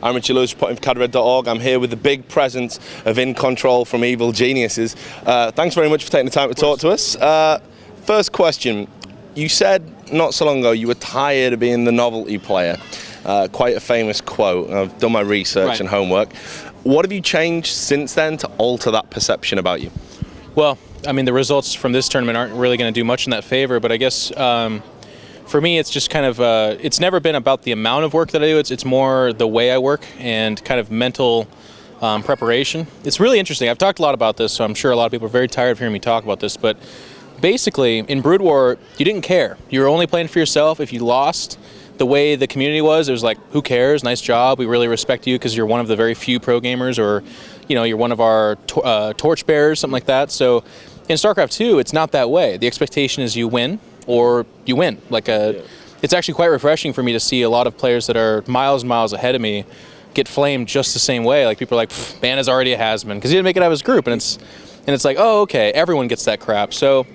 I'm Richard Lewis, reporting for cadred.org. I'm here with the big presence of iNcontroL from Evil Geniuses. Thanks very much for taking the time to talk to us. First question. You said not so long ago you were tired of being the novelty player. Quite a famous quote. I've done my research and homework. What have you changed since then to alter that perception about you? Well, I mean, the results from this tournament aren't really going to do much in that favor, but I guess for me it's just kind of, it's never been about the amount of work that I do, it's more the way I work and kind of mental preparation. It's really interesting. I've talked a lot about this, so I'm sure a lot of people are very tired of hearing me talk about this, but basically in Brood War, you didn't care. You were only playing for yourself. If you lost, the way the community was, it was like, who cares? Nice job. We really respect you because you're one of the very few pro gamers, or you're one of our torch bearers, something like that. So in StarCraft 2, it's not that way. The expectation is you win or you win. It's actually quite refreshing for me to see a lot of players that are miles and miles ahead of me get flamed just the same way. Like, people are like, man is already a has-been because he didn't make it out of his group, and it's like, oh, okay, everyone gets that crap. So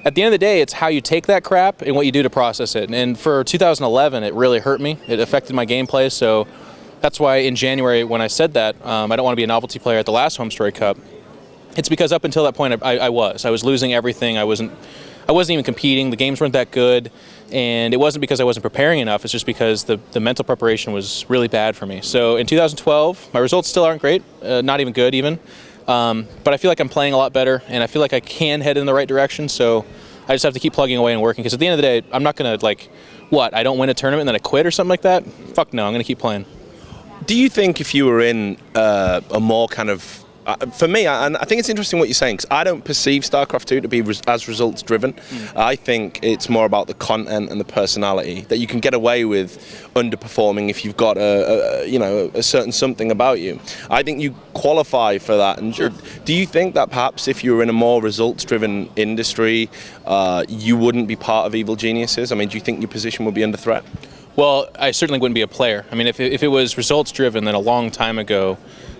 at the end of the day, it's how you take that crap and what you do to process it. And for 2011, it really hurt me. It affected my gameplay. So that's why in January, when I said that, I don't want to be a novelty player at the last Home Story Cup, it's because up until that point, I was losing everything. I wasn't even competing. The games weren't that good. And it wasn't because I wasn't preparing enough. It's just because the mental preparation was really bad for me. So in 2012, my results still aren't great, not even good even. But I feel like I'm playing a lot better, and I feel like I can head in the right direction. So I just have to keep plugging away and working, because at the end of the day, I'm not going to, I don't win a tournament and then I quit or something like that? Fuck no, I'm going to keep playing. Do you think if you were in a more kind of, for me, and I think it's interesting what you're saying, because I don't perceive StarCraft 2 to be as results driven. I think it's more about the content and the personality, that you can get away with underperforming if you've got a certain something about you. I think you qualify for that. And sure. Do you think that perhaps if you were in a more results driven industry, you wouldn't be part of Evil Geniuses? I mean, do you think your position would be under threat? Well, I certainly wouldn't be a player. I mean, if it was results driven, then a long time ago,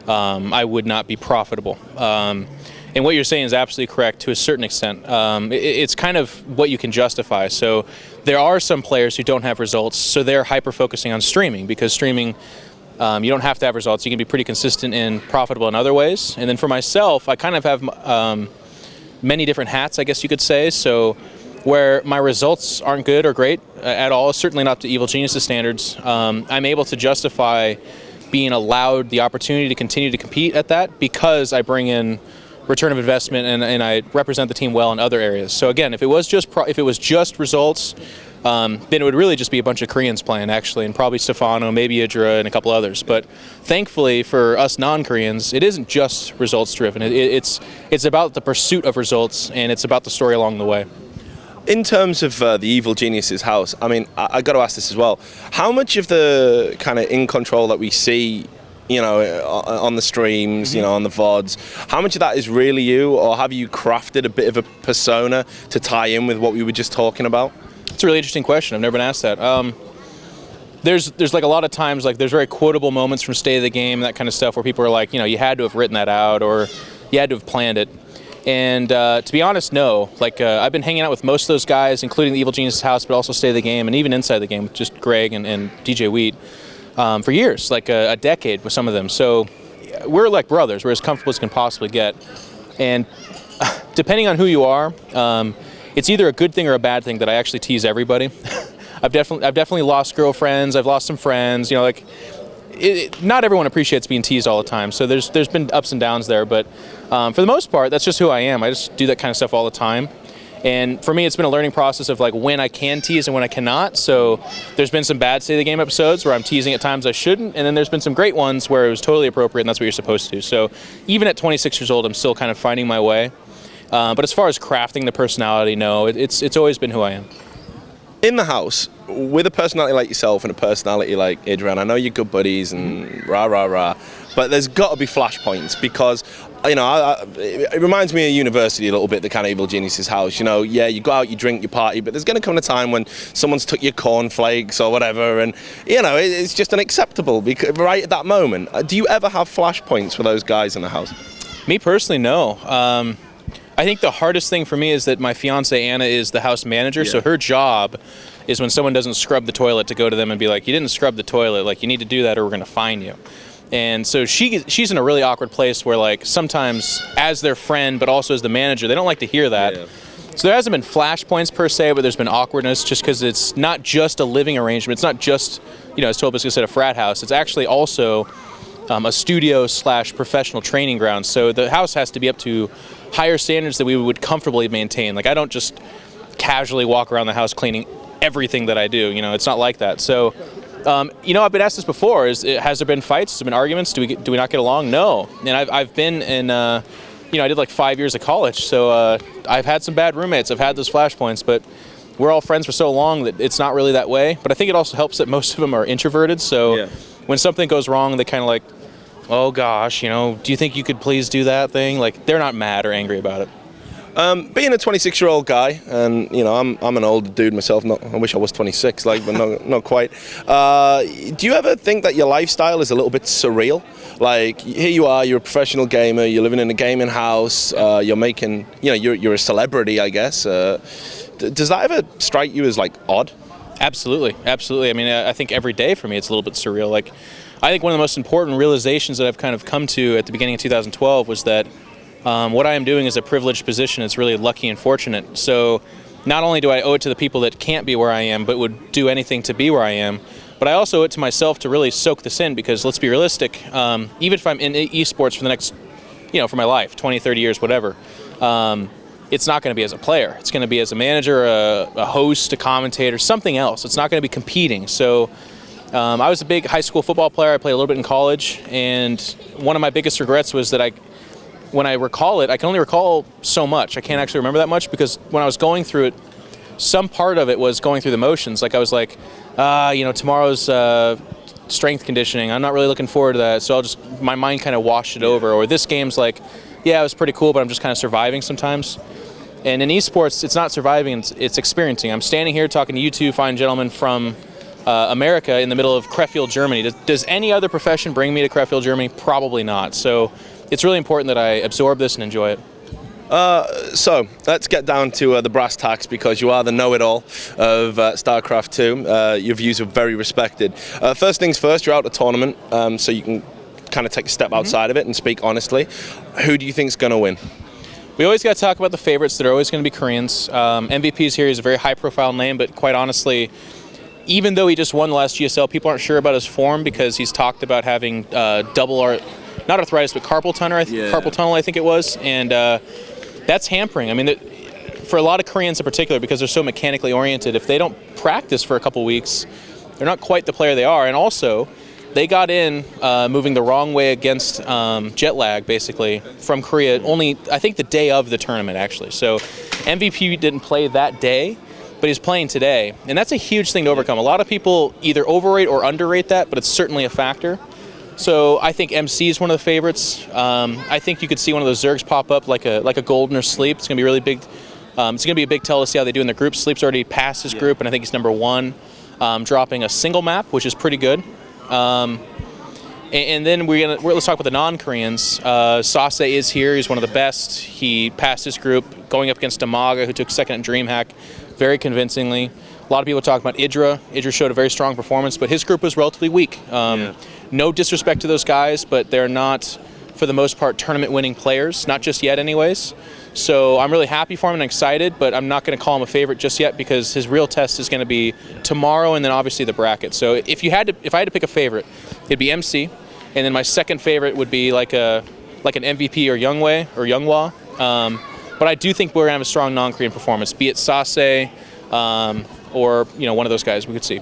I would not be profitable. And what you're saying is absolutely correct to a certain extent. It's kind of what you can justify. So there are some players who don't have results, so they're hyper-focusing on streaming, because streaming, you don't have to have results. You can be pretty consistent and profitable in other ways. And then for myself, I kind of have many different hats, I guess you could say. So where my results aren't good or great at all, certainly not to Evil Geniuses standards, I'm able to justify being allowed the opportunity to continue to compete at that, because I bring in return of investment and I represent the team well in other areas. So again, if it was just results, then it would really just be a bunch of Koreans playing, actually, and probably Stefano, maybe Idra, and a couple others. But thankfully for us non-Koreans, it isn't just results driven. It's about the pursuit of results, and it's about the story along the way. In terms of the Evil Geniuses house, I mean, I got to ask this as well. How much of the kind of iNcontroL that we see, on the streams, on the VODs, how much of that is really you, or have you crafted a bit of a persona to tie in with what we were just talking about? It's a really interesting question. I've never been asked that. There's like a lot of times, like, there's very quotable moments from State of the Game, that kind of stuff, where people are like, you had to have written that out, or you had to have planned it. And to be honest, no. I've been hanging out with most of those guys, including the Evil Geniuses house, but also State of the Game, and even Inside the Game with just Greg and DJ Wheat, for years, like a decade with some of them. So we're like brothers. We're as comfortable as can possibly get. And depending on who you are, it's either a good thing or a bad thing that I actually tease everybody. I've definitely lost girlfriends. I've lost some friends. Not everyone appreciates being teased all the time, so there's been ups and downs there, but for the most part, that's just who I am. I just do that kind of stuff all the time, and for me, it's been a learning process of when I can tease and when I cannot. So there's been some bad State of the Game episodes where I'm teasing at times I shouldn't, and then there's been some great ones where it was totally appropriate, and that's what you're supposed to do. So even at 26 years old, I'm still kind of finding my way, but as far as crafting the personality, no, it's always been who I am. In the house, with a personality like yourself and a personality like Idra, I know you're good buddies and rah, but there's got to be flashpoints, because, it reminds me of university a little bit, the kind of Evil Geniuses house. Yeah, you go out, you drink, you party, but there's going to come a time when someone's took your cornflakes or whatever, and, it's just unacceptable right at that moment. Do you ever have flashpoints for those guys in the house? Me personally, no. I think the hardest thing for me is that my fiance Anna is the house manager, so her job is when someone doesn't scrub the toilet, to go to them and be like, you didn't scrub the toilet, like you need to do that or we're going to fine you. And so she's in a really awkward place where, like, sometimes as their friend but also as the manager, they don't like to hear that. Yeah. So there hasn't been flashpoints per se, but there's been awkwardness just because it's not just a living arrangement. It's not just, as Tobis said, a frat house. It's actually also a studio/professional training ground. So the house has to be up to higher standards that we would comfortably maintain. Like, I don't just casually walk around the house cleaning everything that I do. It's not like that. So, I've been asked this before: has there been fights? Has there been arguments? Do we not get along? No. And I've been in, I did like 5 years of college, so I've had some bad roommates. I've had those flashpoints, but we're all friends for so long that it's not really that way. But I think it also helps that most of them are introverted. So when something goes wrong, they kind of like, oh gosh, do you think you could please do that thing? Like, they're not mad or angry about it. Being a 26-year-old guy, and I'm an older dude myself. I wish I was 26, but not quite. Do you ever think that your lifestyle is a little bit surreal? Like, here you are, you're a professional gamer, you're living in a gaming house, you're making, you're a celebrity, I guess. Does that ever strike you as like odd? Absolutely. I mean, I think every day for me it's a little bit surreal. Like, I think one of the most important realizations that I've kind of come to at the beginning of 2012 was that what I am doing is a privileged position. It's really lucky and fortunate. So not only do I owe it to the people that can't be where I am, but would do anything to be where I am, but I also owe it to myself to really soak this in, because let's be realistic, even if I'm in esports for the next, for my life, 20, 30 years, whatever, it's not going to be as a player. It's going to be as a manager, a host, a commentator, something else. It's not going to be competing. So I was a big high school football player. I played a little bit in college, and one of my biggest regrets was that when I recall it, I can only recall so much. I can't actually remember that much, because when I was going through it, some part of it was going through the motions. Like, I was like, tomorrow's strength conditioning. I'm not really looking forward to that. So my mind kind of washed it over. Or this game's like, yeah, it was pretty cool, but I'm just kind of surviving sometimes. And in esports, it's not surviving, it's experiencing. I'm standing here talking to you two fine gentlemen from America in the middle of Krefeld, Germany. Does any other profession bring me to Krefeld, Germany? Probably not. So it's really important that I absorb this and enjoy it. So let's get down to the brass tacks, because you are the know-it-all of StarCraft 2. Your views are very respected. First things first, you're out of the tournament, so you can kind of take a step outside of it and speak honestly. Who do you think is going to win? We always got to talk about the favorites. That are always going to be Koreans. MVP's here. He's a very high-profile name, but quite honestly, even though he just won the last GSL, people aren't sure about his form, because he's talked about having not arthritis, but carpal tunnel, I think it was, and that's hampering. I mean, for a lot of Koreans in particular, because they're so mechanically oriented, if they don't practice for a couple weeks, they're not quite the player they are. And also, they got in moving the wrong way against jet lag, basically, from Korea, only, I think, the day of the tournament, actually. So MVP didn't play that day, but he's playing today. And that's a huge thing to overcome. A lot of people either overrate or underrate that, but it's certainly a factor. So I think MC is one of the favorites. I think you could see one of those Zergs pop up like a Golden or Sleep. It's going to be really big. It's going to be a big tell to see how they do in the group. Sleep's already passed his group, and I think he's number 1, dropping a single map, which is pretty good. And then let's talk about the non-Koreans. Sase is here. He's one of the best. He passed his group, going up against Amaga, who took second at DreamHack, very convincingly. A lot of people talk about Idra. Idra showed a very strong performance, but his group was relatively weak. No disrespect to those guys, but they're not, for the most part, tournament-winning players, not just yet anyways. So I'm really happy for him and excited, but I'm not going to call him a favorite just yet, because his real test is going to be tomorrow, and then obviously the bracket. So if I had to pick a favorite, it'd be MC, and then my second favorite would be like an MVP or Youngwei or Younghwa. But I do think we're going to have a strong non-Korean performance, be it Sase or one of those guys we could see.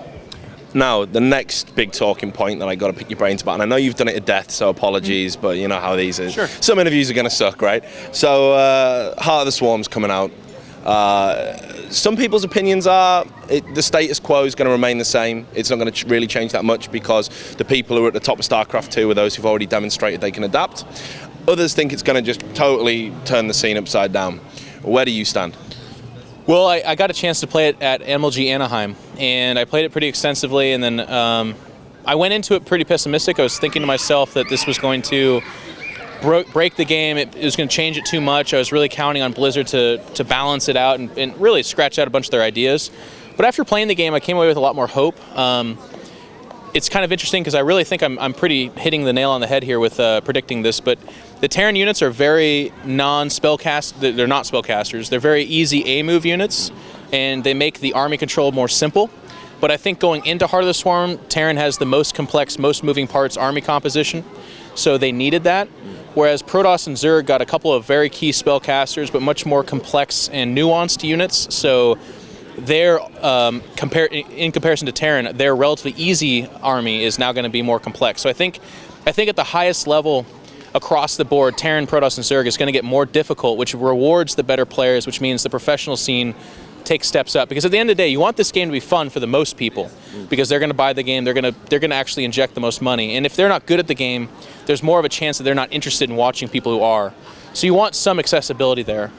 Now, the next big talking point that I got to pick your brains about, and I know you've done it to death, so apologies, but you know how these are. Sure. Some interviews are going to suck, right? So, Heart of the Swarm's coming out. Some people's opinions are the status quo is going to remain the same. It's not going to really change that much, because the people who are at the top of StarCraft 2 are those who've already demonstrated they can adapt. Others think it's going to just totally turn the scene upside down. Where do you stand? Well, I got a chance to play it at MLG Anaheim, and I played it pretty extensively, and then I went into it pretty pessimistic. I was thinking to myself that this was going to break the game. It was going to change it too much. I was really counting on Blizzard to balance it out and really scratch out a bunch of their ideas. But after playing the game, I came away with a lot more hope. It's kind of interesting because I really think I'm pretty hitting the nail on the head here with predicting this, but the Terran units are very non-spellcast. They're not spellcasters. They're very easy A-move units, and they make the army control more simple. But I think going into Heart of the Swarm, Terran has the most complex, most moving parts army composition, so they needed that. Whereas Protoss and Zerg got a couple of very key spellcasters, but much more complex and nuanced units. So their in comparison to Terran, their relatively easy army is now going to be more complex. So I think at the highest level across the board, Terran, Protoss, and Zerg is going to get more difficult, which rewards the better players, which means the professional scene takes steps up. Because at the end of the day, you want this game to be fun for the most people, because they're going to buy the game, they're going to actually inject the most money. And if they're not good at the game, there's more of a chance that they're not interested in watching people who are. So you want some accessibility there.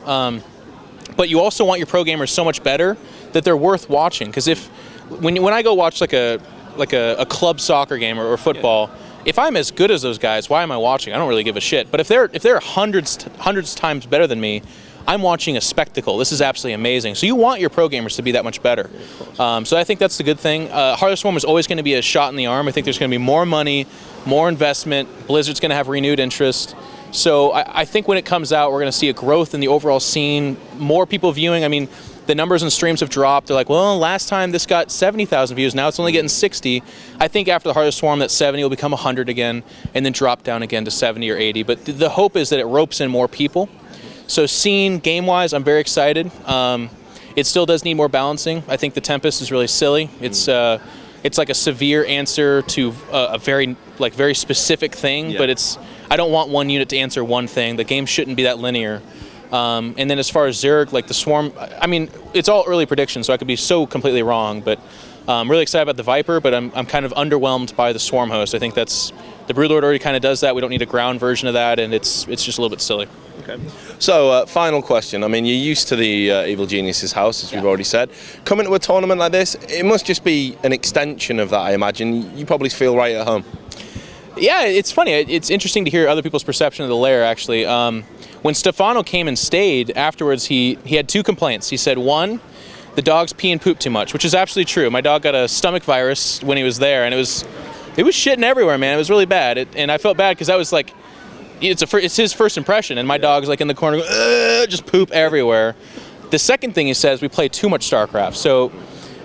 But you also want your pro gamers so much better that they're worth watching. Because when I go watch like a club soccer game or football, if I'm as good as those guys, why am I watching? I don't really give a shit. But if they're hundreds times better than me, I'm watching a spectacle. This is absolutely amazing. So you want your pro gamers to be that much better. So I think that's the good thing. Heart of the Swarm is always going to be a shot in the arm. I think there's going to be more money, more investment. Blizzard's going to have renewed interest. So I think when it comes out, we're going to see a growth in the overall scene, more people viewing. I mean, the numbers and streams have dropped. They're like, well, last time this got 70,000 views. Now it's only getting 60. I think after the Heart of the Swarm, that 70 will become 100 again, and then drop down again to 70 or 80. But the hope is that it ropes in more people. So scene, game-wise, I'm very excited. It still does need more balancing. I think the Tempest is really silly. It's like a severe answer to a very specific thing, but I don't want one unit to answer one thing. The game shouldn't be that linear. And then as far as Zerg, like the Swarm, I mean, it's all early predictions, so I could be so completely wrong, but I'm really excited about the Viper, but I'm kind of underwhelmed by the Swarm host. I think the Broodlord already kind of does that. We don't need a ground version of that, and it's just a little bit silly. Okay. So, final question. I mean, you're used to the Evil Genius's house, as we've already said. Coming to a tournament like this, it must just be an extension of that, I imagine. You probably feel right at home. Yeah, it's funny. It's interesting to hear other people's perception of the lair, actually. When Stefano came and stayed, afterwards he had two complaints. He said, one, the dogs pee and poop too much, which is absolutely true. My dog got a stomach virus when he was there, and it was shitting everywhere, man. It was really bad. And I felt bad because I was like, it's his first impression, and my dog's like in the corner, just poop everywhere. The second thing he says, we play too much StarCraft. So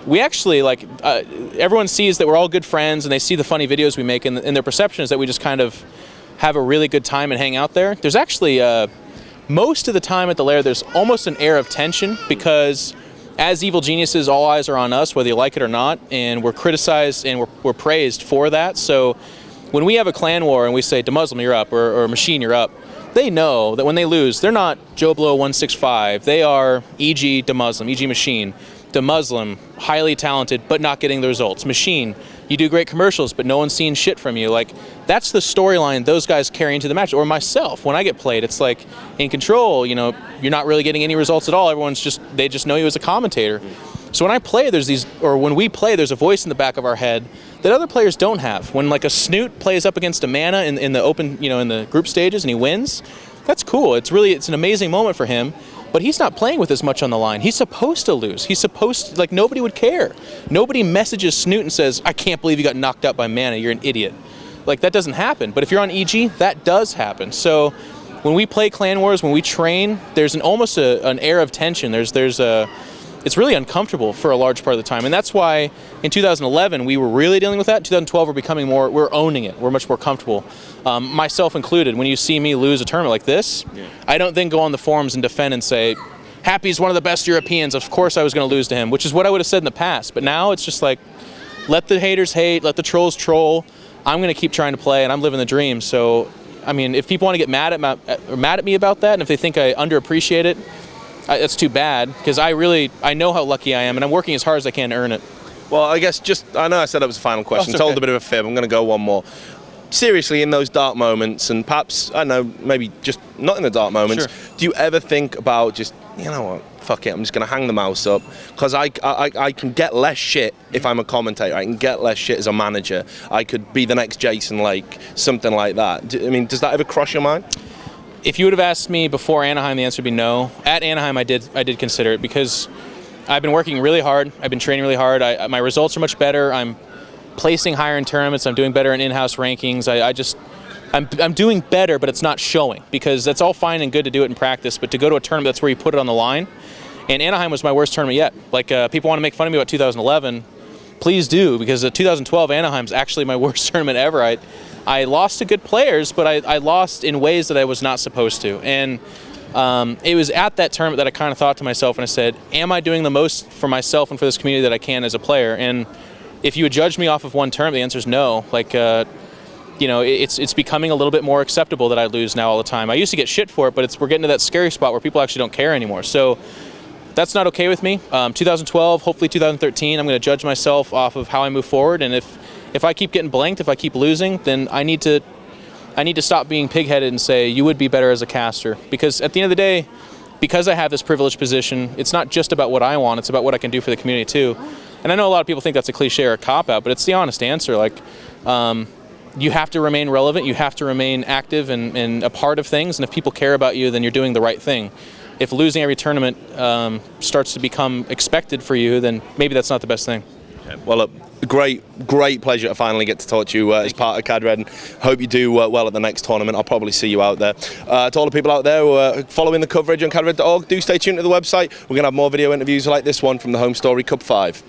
we actually, everyone sees that we're all good friends, and they see the funny videos we make, and their perception is that we just kind of have a really good time and hang out there. There's actually, most of the time at the lair, there's almost an air of tension, because as evil geniuses, all eyes are on us, whether you like it or not, and we're criticized and we're praised for that. So when we have a clan war and we say, DeMuslim, you're up, or Machine, you're up, they know that when they lose, they're not Joe Blow 165. They are E.G. DeMuslim, E.G. Machine. DeMuslim, highly talented, but not getting the results. Machine, you do great commercials, but no one's seeing shit from you. Like, that's the storyline those guys carry into the match. Or myself, when I get played, it's like, iNcontroL, you're not really getting any results at all. They just know you as a commentator. So when I play, when we play, there's a voice in the back of our head that other players don't have. When like a Snoot plays up against a Mana in the open, in the group stages, and he wins, that's cool. It's an amazing moment for him. But he's not playing with as much on the line. He's supposed to lose. Nobody would care. Nobody messages Snoot and says, I can't believe you got knocked out by Mana, you're an idiot. Like, that doesn't happen. But if you're on EG, that does happen. So when we play Clan Wars, when we train, there's almost an air of tension. It's really uncomfortable for a large part of the time. And that's why in 2011, we were really dealing with that. In 2012, we're owning it. We're much more comfortable. Myself included, when you see me lose a tournament like this, I don't then go on the forums and defend and say, Happy's one of the best Europeans. Of course I was going to lose to him, which is what I would have said in the past. But now it's just like, let the haters hate, let the trolls troll. I'm going to keep trying to play, and I'm living the dream. So, I mean, if people want to get mad at me about that, and if they think I underappreciate it, that's too bad, because I know how lucky I am, and I'm working as hard as I can to earn it. Well, I guess I know I said that was the final question. Okay. Told a bit of a fib. I'm going to go one more. Seriously, in those dark moments, and perhaps, I don't know, maybe just not in the dark moments, do you ever think about just, you know what, fuck it, I'm just going to hang the mouse up? Because I can get less shit if I'm a commentator. I can get less shit as a manager. I could be the next Jason Lake, something like that. Does that ever cross your mind? If you would have asked me before Anaheim, the answer would be no. At Anaheim, I did consider it, because I've been working really hard. I've been training really hard. My results are much better. I'm placing higher in tournaments. I'm doing better in in-house rankings. I'm doing better, but it's not showing, because that's all fine and good to do it in practice, but to go to a tournament, that's where you put it on the line. And Anaheim was my worst tournament yet. Like, people want to make fun of me about 2011. Please do, because 2012 Anaheim's actually my worst tournament ever. I lost to good players, but I lost in ways that I was not supposed to. And it was at that tournament that I kind of thought to myself, and I said, am I doing the most for myself and for this community that I can as a player? And if you would judge me off of one tournament, the answer is no. Like, you know, it's becoming a little bit more acceptable that I lose now all the time. I used to get shit for it, but we're getting to that scary spot where people actually don't care anymore. So that's not okay with me. 2012, hopefully 2013, I'm going to judge myself off of how I move forward. And if I keep getting blanked, if I keep losing, then I need to stop being pig-headed and say, you would be better as a caster. Because at the end of the day, because I have this privileged position, it's not just about what I want, it's about what I can do for the community too. And I know a lot of people think that's a cliche or a cop-out, but it's the honest answer. Like, you have to remain relevant, you have to remain active and a part of things, and if people care about you, then you're doing the right thing. If losing every tournament starts to become expected for you, then maybe that's not the best thing. Well, look, great pleasure to finally get to talk to you as part of CAD Red, and hope you do well at the next tournament. I'll probably see you out there. To all the people out there who are following the coverage on cadred.org, do stay tuned to the website. We're going to have more video interviews like this one from the Home Story Cup 5.